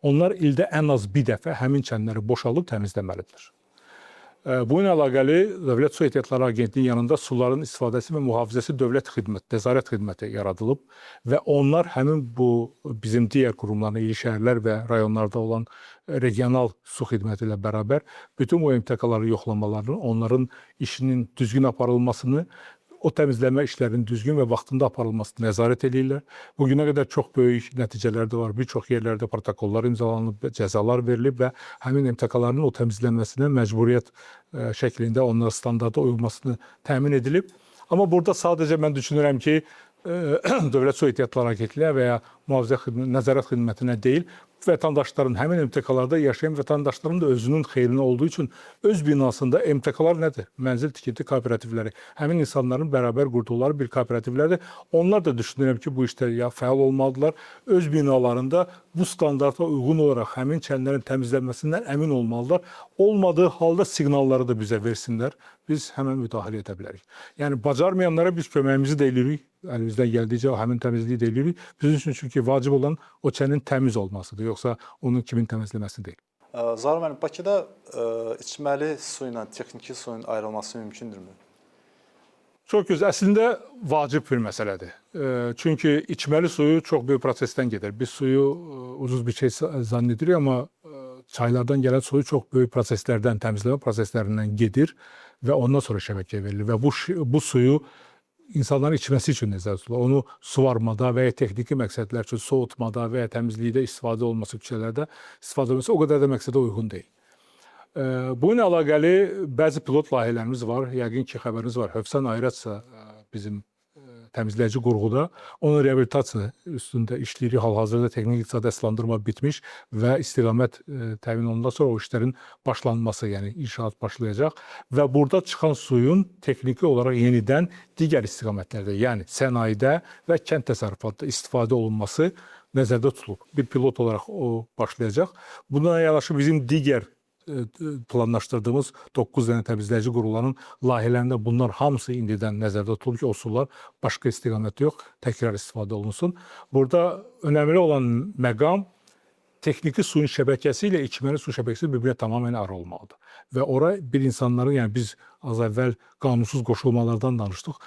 onlar ildə ən az bir dəfə həmin çənləri boşaldıb təmizləməlidir. Bununla əlaqəli Dövlət Su Ehtiyatları Agentliyinin yanında suların istifadəsi və mühafizəsi dövlət xidməti, nəzarət xidməti yaradılıb və onlar həmin bu bizim digər qurumların, il şəhərlər və rayonlarda olan regional su xidməti ilə bərabər bütün bu MTK-ları yoxlamalarını, onların işinin düzgün aparılmasını, o təmizləmə işlərinin düzgün və vaxtında aparılmasını nəzarət edirlər. Bugünə qədər çox böyük nəticələr də var. Bir çox yerlərdə protokollar imzalanıb, cəzalar verilib və həmin MTK-ların o təmizlənməsinə məcburiyyət şəklində onlara standarda uyulmasını təmin edilib. Amma burada sadəcə mən düşünürəm ki, Dövlət Su Ehtiyatları Agentliyi və ya Nəzarət Xidmətinə deyil, vətəndaşların, həmin MTK-larda yaşayan vətəndaşların da özünün xeyrinə olduğu üçün öz binasında MTK-lar nədir? Mənzil tikinti kooperativləri. Həmin insanların bərabər qurduqları bir kooperativlərdir. Onlar da düşünürəm ki, bu işdə ya fəal olmalıdırlar. Öz binalarında bu standarta uyğun olaraq həmin çənlərin təmizlənməsindən əmin olmalıdırlar. Olmadığı halda siqnalları da bizə versinlər. Biz həmən müdaxilə edə bilərik. Yəni, bacarmayanlara biz köməyimizi də eləyirik. Əlimizdən gəldikcə o həmin təmizliyi də eləyirik. Bizim üçün çünki vacib olan o çənin təmiz olmasıdır, yoxsa onun kimin təmizləməsi deyil. Zaur müəllim, Bakıda içməli su ilə texniki suyun ayrılması mümkündürmü? Çox gözəl. Əslində vacib bir məsələdir. Çünki içməli suyu çox böyük prosesdən gedir. Biz suyu ucuz bir şey zannedirik, amma çaylardan gələn suyu çox böyük proseslərdən, təmizləmə proseslərindən gedir və ondan sonra şəbəkəyə verilir və bu suyu insanların içməsi üçün nəzərdə tutulur. Onu suvarmada və ya texniki məqsədlər üçün soğutmada və ya təmizlikdə istifadə olması, küçələrdə istifadə olması o qədər də məqsədə uyğun deyil. Bununla əlaqəli bəzi pilot layihələrimiz var. Yəqin ki, xəbəriniz var. Hövsan Ayrətsə bizim təmizləyici qurğuda onun reabilitasiya üstündə işləyirik. Hal-hazırda texnik iqtisadi əsaslandırma bitmiş və istiqamət təmin olundan sonra o işlərin başlanması, yəni inşaat başlayacaq və burada çıxan suyun texniki olaraq yenidən digər istiqamətlərdə, yəni sənayedə və kənd təsərrüfatında istifadə olunması nəzərdə tutulub. Bir pilot olaraq o başlayacaq. Buna yanaşı bizim digər planlaşdırdığımız 9 dənə təmizləyici qurğularının layihələrində bunlar hamısı indidən nəzərdə tutulub ki, o sular başqa istiqamətdə yox, təkrar istifadə olunsun. Burada önəmli olan məqam texniki suyun şəbəkəsi ilə içməli su şəbəkəsi bir-birinə tamamilə ayrı olmalıdır. Və ora bir insanların, yəni biz az əvvəl qanunsuz qoşulmalardan danışdıq.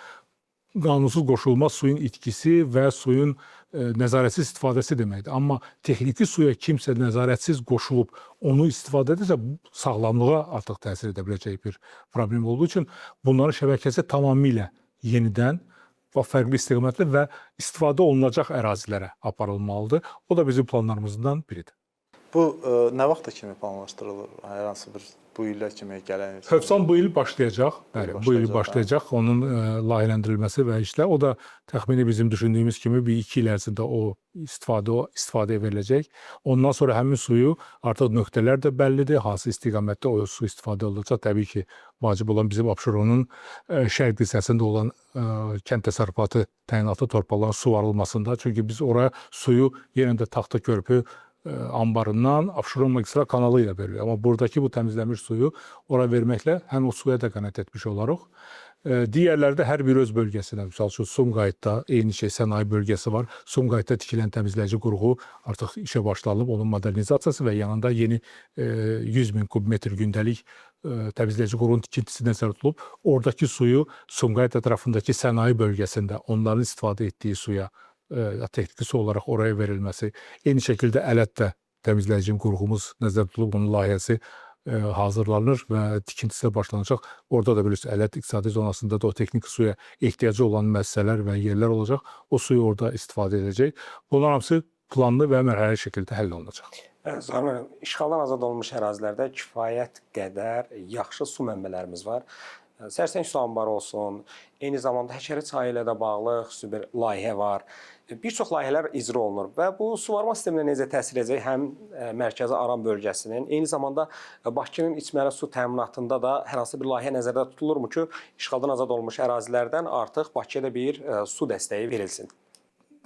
Qanunsuz qoşulma suyun itkisi və suyun nəzarətsiz istifadəsi deməkdir. Amma texniki suya kimsə nəzarətsiz qoşulub onu istifadə edirsə, sağlamlığa artıq təsir edə biləcək bir problem olduğu üçün bunların şəbəkəsi tamamilə yenidən və fərqli istiqamətli və istifadə olunacaq ərazilərə aparılmalıdır. O da bizim planlarımızdan biridir. Bu nə vaxta kimi planlaşdırılır? Hər hansı bir bu illə kimi gələn? Hövsan bu il başlayacaq. Bəli, bu il başlayacaq. Onun layihələndirilməsi və işlər. O da təxmini bizim düşündüyümüz kimi bir 2 il ərzində o istifadəyə veriləcək. Ondan sonra həmin suyu artıq nöqtələr də bəllidir. Hansı istiqamətdə o su istifadə olunacaq. Təbii ki, vacib olan bizim Abşeronun şərq hissəsində olan kənd təsərrüfatı təyinatı torpaqların suvarılmasında. Çünki biz oraya suyu yenə də Taxta Körpü anbarından Abşeron magistral kanalı ilə verilir. Amma buradakı bu təmizlənmiş suyu ora verməklə həm o suya da qənaət etmiş olarıq. Digərləri də hər bir öz bölgəsində, misal üçün Sumqayıtda eyni şey sənaye bölgəsi var. Sumqayıtda tikilən təmizləyici qurğu artıq işə başlanıb, onun modernizasiyası və yanında yeni 100 min kubmetr gündəlik təmizləyici qurğunun tikintisi nəzərdə tutulub. Oradakı suyu Sumqayıt ətrafındakı sənaye bölgəsində onların istifadə etdiyi suya texniki su olaraq oraya verilməsi. Eyni şəkildə Ələtdə təmizləyici qurğumuz nəzərdə tutulub, onun layihəsi hazırlanır və tikintisi başlanacaq. Orada da bilirsiniz, Ələt iqtisadi zonasında da o texniki suya ehtiyacı olan müəssisələr və yerlər olacaq. O suyu orada istifadə edəcək. Bunlar hamısı planlı və mərhələli şəkildə həll olunacaq. İşğaldan azad olunmuş ərazilərdə kifayət qədər yaxşı su mənbələrimiz var. Sərsəng su anbarı olsun, eyni zamanda Həkəri çayı ilə də bağlı xüsusi bir layihə var. Bir çox layihələr icra olunur və bu suvarma sisteminə necə təsir edəcək həm mərkəzi Aran bölgəsinin, eyni zamanda Bakının içməli su təminatında da hər hansı bir layihə nəzərdə tutulurmu ki, işğaldan azad olmuş ərazilərdən artıq Bakıya da bir su dəstəyi verilsin?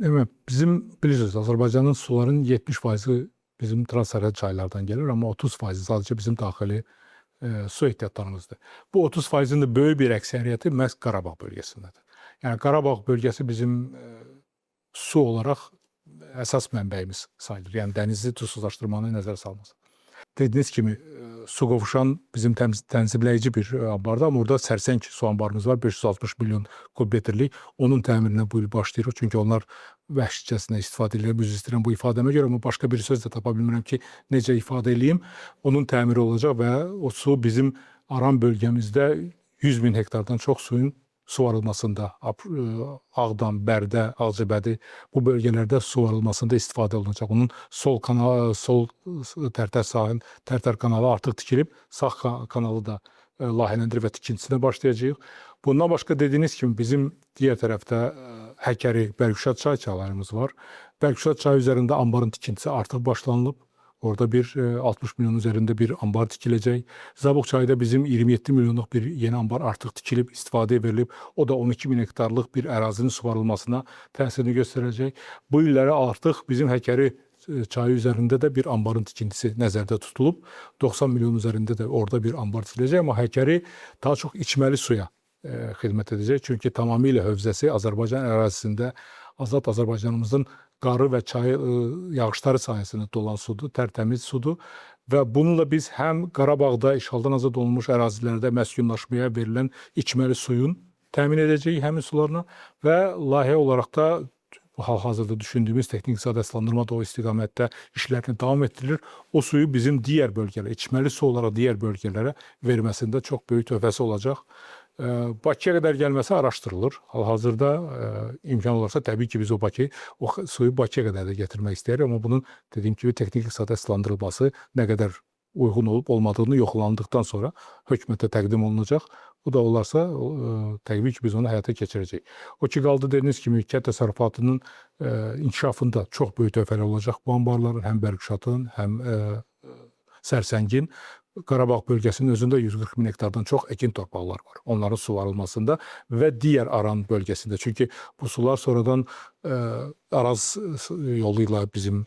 Evet, bizim bilirsiniz Azərbaycanın suların 70%-i bizim transsərhəd çaylardan gelir ama 30%-i sadece bizim daxili su ehtiyatlarımızdır. Bu 30%-in de böyük bir əksəriyyəti məhz Qarabağ bölgəsindədir. Yəni Qarabağ bölgəsi bizim su olarak əsas mənbəyimiz sayılır. Yəni dənizi duzsuzlaşdırmanı nəzərə salmaz. Dediyiniz kimi su qovuşan bizim tənzimləyici bir ambarda, ama orada Sərsəng su ambarımız var, 560 milyon kubmetrlik. Onun təmirinə bu il başlayırıq. Çünki onlar vəhşicəsinə istifadə edirlər. Üzr istəyirəm bu ifadəmə görə, amma başqa bir söz də tapa bilmirəm ki, necə ifadə edeyim. Onun təmiri olacaq və o su bizim Aran bölgəmizdə 100 min hektardan çox suyun suvarılmasında, Ağdam, Bərdə, Ağcabədi bu bölgelərdə suvarılmasında istifadə olunacaq. Onun sol kanalı, sol Tərtər sahil, Tərtər kanalı artıq tikilib, sağ kanalı da layihələndirib və tikintisinə başlayacağıq. Bundan başqa dediyiniz kimi bizim digər tərəfdə Həkəri, Bərgüşad çay çaylarımız var. Bərgüşad çayı üzərində ambarın tikintisi artıq başlanılıb. Orada bir 60 milyon üzerinde bir ambar tikiləcək. Zabuq çayda bizim 27 milyonluq bir yeni ambar artıq tikilib, istifadəyə verilib. O da 12 min hektarlıq bir ərazinin suvarılmasına təsirini göstərəcək. Bu illərə artıq bizim Həkəri çayı üzərində də bir ambarın tikintisi nəzərdə tutulub. 90 milyon üzərində də orada bir ambar tikiləcək. Amma Həkəri daha çox içməli suya xidmət edəcək. Çünki tamamilə hövzəsi Azərbaycan ərazisində azad Azərbaycanımızın qarı və çay yağışları sayəsində dolan sudur, tərtəmiz sudur və bununla biz həm Qarabağda işğaldan azad olunmuş ərazilərdə məskunlaşmaya verilən içməli suyun təmin edəcəyik həmin sularla və layihə olaraq da hal-hazırda düşündüyümüz texnik iqtisadi əsaslandırma da o istiqamətdə işlərini davam etdirilir. O suyu bizim digər bölgələrə, içməli su olaraq digər bölgələrə verməsində çox böyük töhfəsi olacaq. Bakıya qədər gəlməsi araşdırılır. Hal-hazırda imkan olarsa təbii ki biz o suyu Bakıya qədər də gətirmək istəyirik, amma bunun dediyim kimi texnik iqtisadi əsaslandırılması nə qədər uyğun olub olmadığını yoxlandıqdan sonra hökumətə təqdim olunacaq. Bu da olarsa təbii ki biz onu həyata keçirəcəyik. O ki qaldı dediyiniz kimi kənd təsərrüfatının inkişafında çox böyük töhfələr olacaq. Bu ambarların həm Bərgüşadın, həm Sərsəngin Qarabağ bölgəsinin özündə 140 min hektardan çox əkin torpaqlar var. Onların suvarılmasında və digər Aran bölgəsində. Çünki bu sular sonradan Araz yolu ilə bizim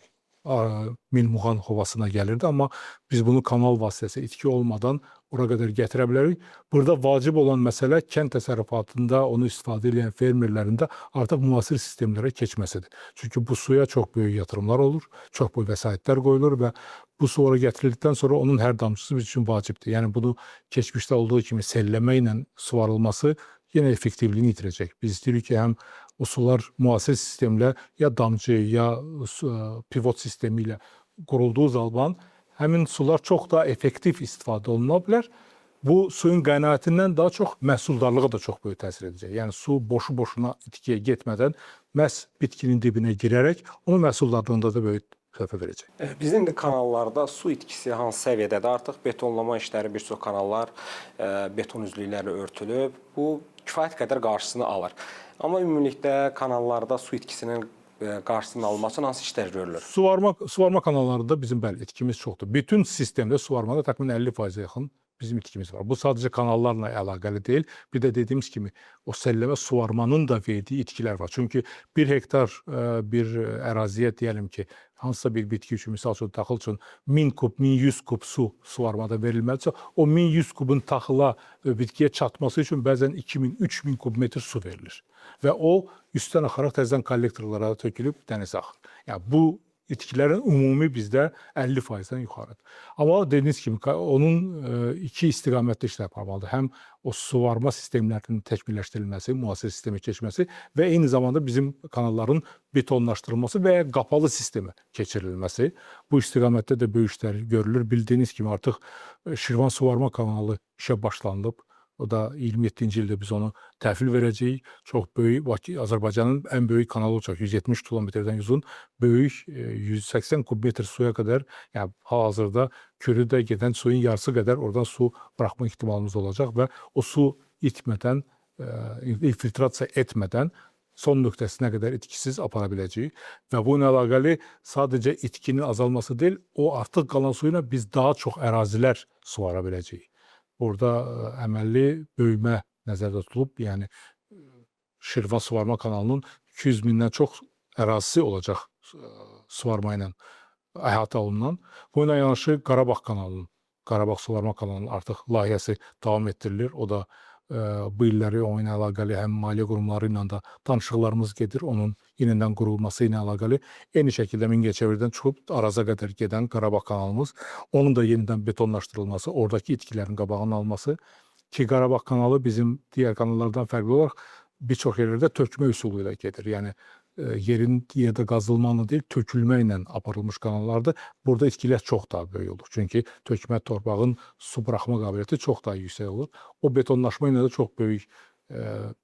Milmuğan Ovasına gəlirdi, amma biz bunu kanal vasitəsi itki olmadan ora qədər gətirə bilərik. Burada vacib olan məsələ kənd təsərrüfatında onu istifadə edən fermerlərin də artıq müasir sistemlərə keçməsidir. Çünki bu suya çox böyük yatırımlar olur, çox böyük vəsaitlər qoyulur və bu su ora gətirildikdən sonra onun hər damcısı biz üçün vacibdir. Yəni bunu keçmişdə olduğu kimi selləmə ilə suvarılması yenə effektivliyini itirəcək. Biz istəyirik ki, həm o sular müasir sistemlə ya damcı, ya pivot sistemi ilə qurulduğu zaman həmin sular çox daha effektiv istifadə oluna bilər. Bu suyun qənaətindən daha çox məhsuldarlığa da çox böyük təsir edəcək. Yəni su boşu-boşuna itkiyə getmədən məhz bitkinin dibinə girərək onun məhsuldarlığında da böyük töhfə verəcək. Bizim də kanallarda su itkisi hansı səviyyədədir? Artıq betonlama işləri bir çox kanallar beton üzlükləri örtülüb. Bu kifayət qədər qarşısını alır. Amma ümumilikdə kanallarda su itkisinin qarşısının alınması üçün hansı işlər görülür? Suvarma kanallarında bizim bəli itkimiz çoxdur. Bütün sistemdə suvarmada təxminən 50%-ə yaxın bizim itkimiz var. Bu sadəcə kanallarla əlaqəli deyil. Bir də dediyimiz kimi o selləmə suvarmanın da verdiyi itkilər var. Çünki 1 hektar bir əraziyə deyəlim ki, hansısa bir bitki üçün, misal üçün taxıl üçün 1000 kub, 1100 kub su suvarmada verilməlidirsə, o 1100 kubun taxıla bitkiyə çatması üçün bəzən 2000, 3000 kub metr su verilir. Və o üstdən axaraq təzədən kollektorlara tökülüb dənizə axır. Yəni bu itkilərin ümumi bizdə 50%-dən yuxarıdır. Amma dediyiniz kimi onun iki istiqamətli işlər aparmalıdır. Həm o suvarma sistemlərinin təkmilləşdirilməsi, müasir sistemə keçməsi və eyni zamanda bizim kanalların betonlaşdırılması və ya qapalı sistemə keçirilməsi. Bu istiqamətdə də böyük işlər görülür. Bildiyiniz kimi artıq Şirvan suvarma kanalı işə başlanılıb. O da 27-ci ildə biz onu təhvil verəcəyik. Çox böyük, Azərbaycanın ən böyük kanalı olacaq. 170 kilometrdən uzun, böyük 180 kubmetr suya qədər, yəni hal-hazırda Kürüdə gedən suyun yarısı qədər oradan su buraxma ehtimalımız olacaq və o su itmədən, infiltrasiya etmədən son nöqtəsinə qədər itkisiz apara biləcəyik. Və bununla əlaqəli sadəcə itkinin azalması deyil, o artıq qalan su ilə biz daha çox ərazilər suvara biləcəyik. Burada əməlli böyümə nəzərdə tutulub, yəni Şirvan suvarma kanalının 200 mindən çox ərazisi olacaq suvarma ilə əhatə olunan. Bununla yanaşı Qarabağ kanalının, Qarabağ suvarma kanalının artıq layihəsi davam etdirilir. O da bu illəri onun ilə əlaqəli həm maliyyə qurumları ilə də danışıqlarımız gedir. Onun yenidən qurulması ilə əlaqəli. Eyni şəkildə Mingəçevirdən çıxıb Araza qədər gedən Qarabağ kanalımız, onun da yenidən betonlaşdırılması, oradakı itkilərin qabağının alması ki, Qarabağ kanalı bizim digər kanallardan fərqli olaraq bir çox yerlərdə tökmə üsulu ilə gedir. Yəni yerin yerdə qazılmanı deyil, tökülmə ilə aparılmış kanallardır. Burada itkilər çox daha böyük olur. Çünki tökmə torpağın su buraxma qabiliyyəti çox daha yüksək olur. O betonlaşma ilə də çox böyük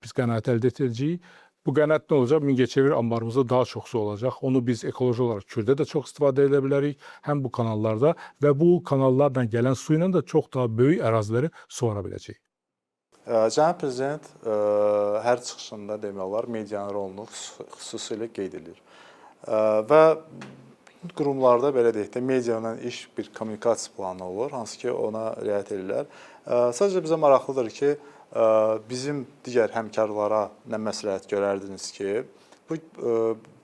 biz qənaət əldə edəcəyik. Bu qənaət nə olacaq? Mingəçevir anbarımızda daha çox su olacaq. Onu biz ekoloji olaraq Kürdə də çox istifadə edə bilərik. Həm bu kanallarda və bu kanallarla gələn su ilə də çox daha böyük əraziləri suvara biləcəyik. Cənab Prezident hər çıxışında demək olar medianın rolunu xüsusilə qeyd edir. Və qurumlarda belə deyək də medianla iş bir kommunikasiya planı olur, hansı ki ona riayət edirlər. Sadəcə bizə maraqlıdır ki, bizim digər həmkarlara nə məsləhət görərdiniz ki,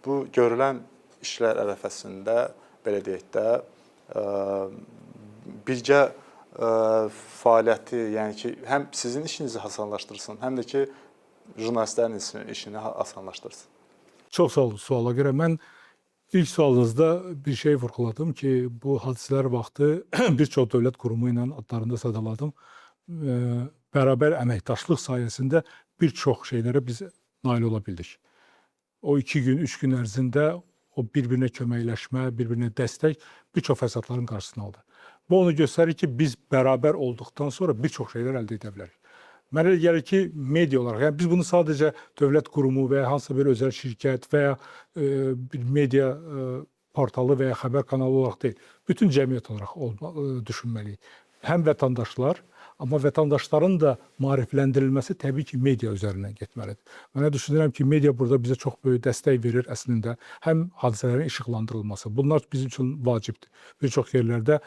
bu görülən işlər ərəfəsində belə deyək də birgə fəaliyyəti, yəni ki, həm sizin işinizi asanlaşdırsın, həm də ki, jurnalistlərin işini asanlaşdırsın. Çox sağ olun suala görə. Mən ilk sualınızda bir şey vurğuladım ki, bu hadisələr vaxtı bir çox dövlət qurumu ilə adlarında sadaladım. Bərabər əməkdaşlıq sayəsində bir çox şeylərə biz nail ola bildik. O 2 gün, 3 gün ərzində o bir-birinə köməkləşmə, bir-birinə dəstək bir çox fəsadların qarşısını aldı. Bu onu göstərir ki, biz bərabər olduqdan sonra bir çox şeylər əldə edə bilərik. Mənə elə gəlir ki, media olaraq, yəni biz bunu sadəcə dövlət qurumu və ya hansısa bir özəl şirkət və ya bir media portalı və ya xəbər kanalı olaraq deyil, bütün cəmiyyət olaraq düşünməliyik. Həm vətəndaşlar, amma vətəndaşların da maarifləndirilməsi təbii ki, media üzərindən getməlidir. Mənə düşünürəm ki, media burada bizə çox böyük dəstək verir əslində. Həm hadisələrin işıqlandırılması. Bunlar bizim üçün vacibdir. Bir çox yerlərdə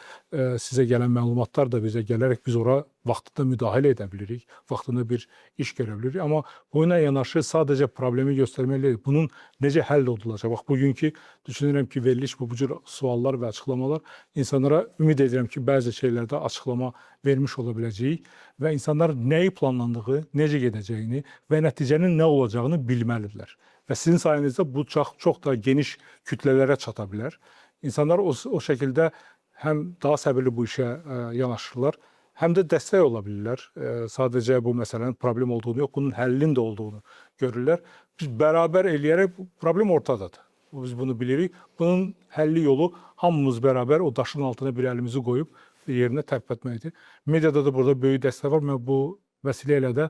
sizə gələn məlumatlar da bizə gələrək biz ora vaxtında müdaxilə edə bilirik, vaxtında bir iş görə bilirik. Amma bununla yanaşı sadəcə problemi göstərməliyik. Bunun necə həll olunacaq? Bax, bugünkü düşünürəm ki, veriliş bu cür suallar və açıqlamalar insanlara ümid edirəm ki, bəzi şeylərdə açıqlama vermiş ola biləcəyik və insanlar nəyi planlandığı, necə gedəcəyini və nəticənin nə olacağını bilməlidirlər. Və sizin sayənizdə bu çox da geniş kütlələrə çata bilər. İnsanlar o şəkildə həm daha səbirli bu işə yanaşırlar, həm də dəstək ola bilirlər. Sadəcə bu məsələnin problem olduğunu yox, bunun həllinin də olduğunu görürlər. Biz bərabər eləyərək problem ortadadır. Biz bunu bilirik. Bunun həlli yolu hamımız bərabər o daşın altına bir əlimizi qoyub yerinə tərpət etməkdir. Mediada da burada böyük dəstək var. Mən bu vəsilə ilə də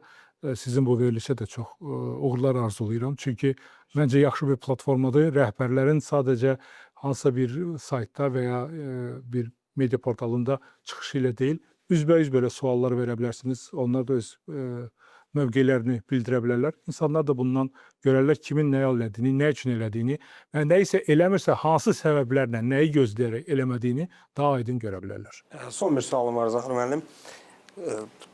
sizin bu verilişə də çox uğurlar arzulayıram. Çünki məncə yaxşı bir platformadır. Rəhbərlərin sadəcə hansısa bir saytda və ya bir media portalında çıxışı ilə deyil, üzbəüz belə suallar verə bilərsiniz. Onlar da öz mövqelərini bildirə bilərlər. İnsanlar da bundan görərlər kimin nə elədiyini, nə üçün elədiyini və nə isə eləmirsə hansı səbəblərlə, nəyi gözləyərək eləmədiyini daha aydın görə bilərlər. Son bir sualım var Zaxır müəllim.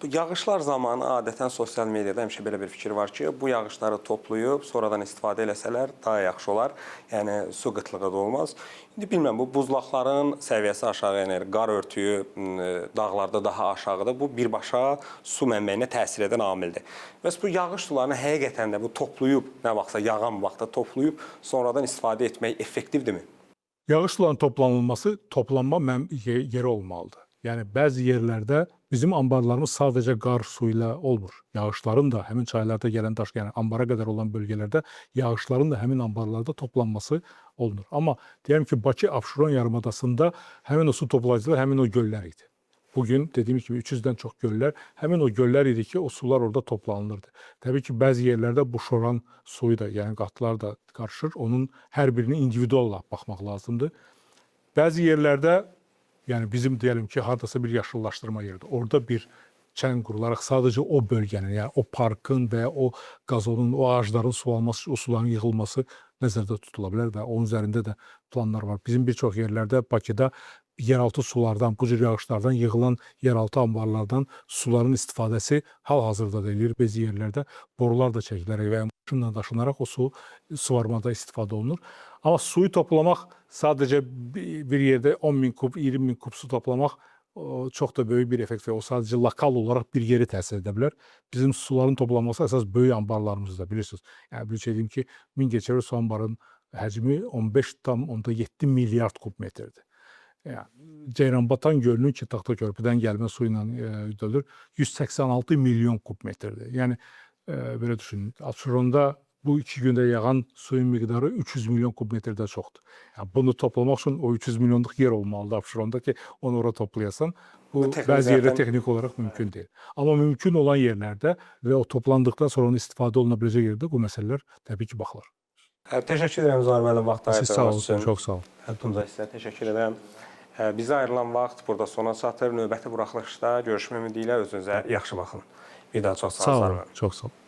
Yağışlar zamanı adətən sosial mediada həmişə belə bir fikir var ki, bu yağışları toplayıb sonradan istifadə eləsələr daha yaxşı olar. Yəni su qıtlığı da olmaz. İndi bilməm, bu buzlaqların səviyyəsi aşağı enir, qar örtüyü dağlarda daha aşağıdır. Bu birbaşa su mənbəyinə təsir edən amildir. Bəs bu yağış sularını həqiqətən də bu toplayıb, nə vaxtsa yağan vaxtda toplayıb sonradan istifadə etmək effektivdirmi? Yağış sularının toplanma yeri olmalıdır. Yəni bəzi yerlərdə bizim anbarlarımız sadəcə qar su ilə olmur. Yağışların da həmin çaylarda gələn daş, yəni anbara qədər olan bölgələrdə yağışların da həmin anbarlarda toplanması olunur. Amma deyirəm ki, Bakı-Abşeron yarımadasında həmin o su toplayıcılar həmin o göllər idi. Bugün dediyim kimi 300-dən çox göllər, həmin o göllər idi ki, o sular orada toplanılırdı. Təbii ki, bəzi yerlərdə bu şoran suyu da, yəni qatlar da qarışır. Onun hər birini individual olaraq baxmaq lazımdır. Bəzi yerlərdə yəni bizim deyəlim ki, hardasa bir yaşıllaşdırma yeridir. Orada bir çən qurularaq sadəcə o bölgənin, yəni o parkın və ya o qazonun, o ağacların sulanması, o suların yığılması nəzərdə tutula bilər və onun üzərində də planlar var. Bizim bir çox yerlərdə Bakıda yeraltı sulardan, bu cür yağışlardan yığılan yeraltı anbarlardan suların istifadəsi hal-hazırda da edilir. Bəzi yerlərdə borular da çəkilərək və ya maşınla daşınaraq o su suvarmada istifadə olunur. Amma suyu toplamaq sadəcə bir yerdə 10.000 kub, 20.000 kub su toplamaq çox da böyük bir effekt və o sadəcə lokal olaraq bir yeri təsir edə bilər. Bizim suların toplanması əsas böyük anbarlarımızda, bilirsiniz. Yəni bir şey deyim ki, Mingəçevir su anbarının həcmi 15,7 milyard kub metrdir. Yəni Ceyranbatan gölünün ki, Taxta körpüdən gəlmə su ilə ödülür, 186 milyon kub metrdir. Yəni belə düşünün, Abşeronda bu 2 gündə yağan suyun miqdarı 300 milyon kub metrdə çoxdur. Yəni bunu toplamaq üçün o 300 milyonluq yer olmalıdır Abşeronda ki, onu ora toplayasan. Bu bəzi yerdə texnik olaraq mümkün deyil. Amma mümkün olan yerlərdə və o toplandıqdan sonra onun istifadə oluna biləcək yerdə bu məsələlər təbii ki, baxılır. Təşəkkür edirəm Zaur müəllim vaxt ayırdığınız üçün. Çox sağ olun. Hədunca sizə təşəkkür edirəm. Bizə ayrılan vaxt burada sona çatır. Növbəti buraxılışda görüşmək ümidi ilə özünüzə yaxşı baxın. Bir daha çox sağ olun. Çox sağ olun.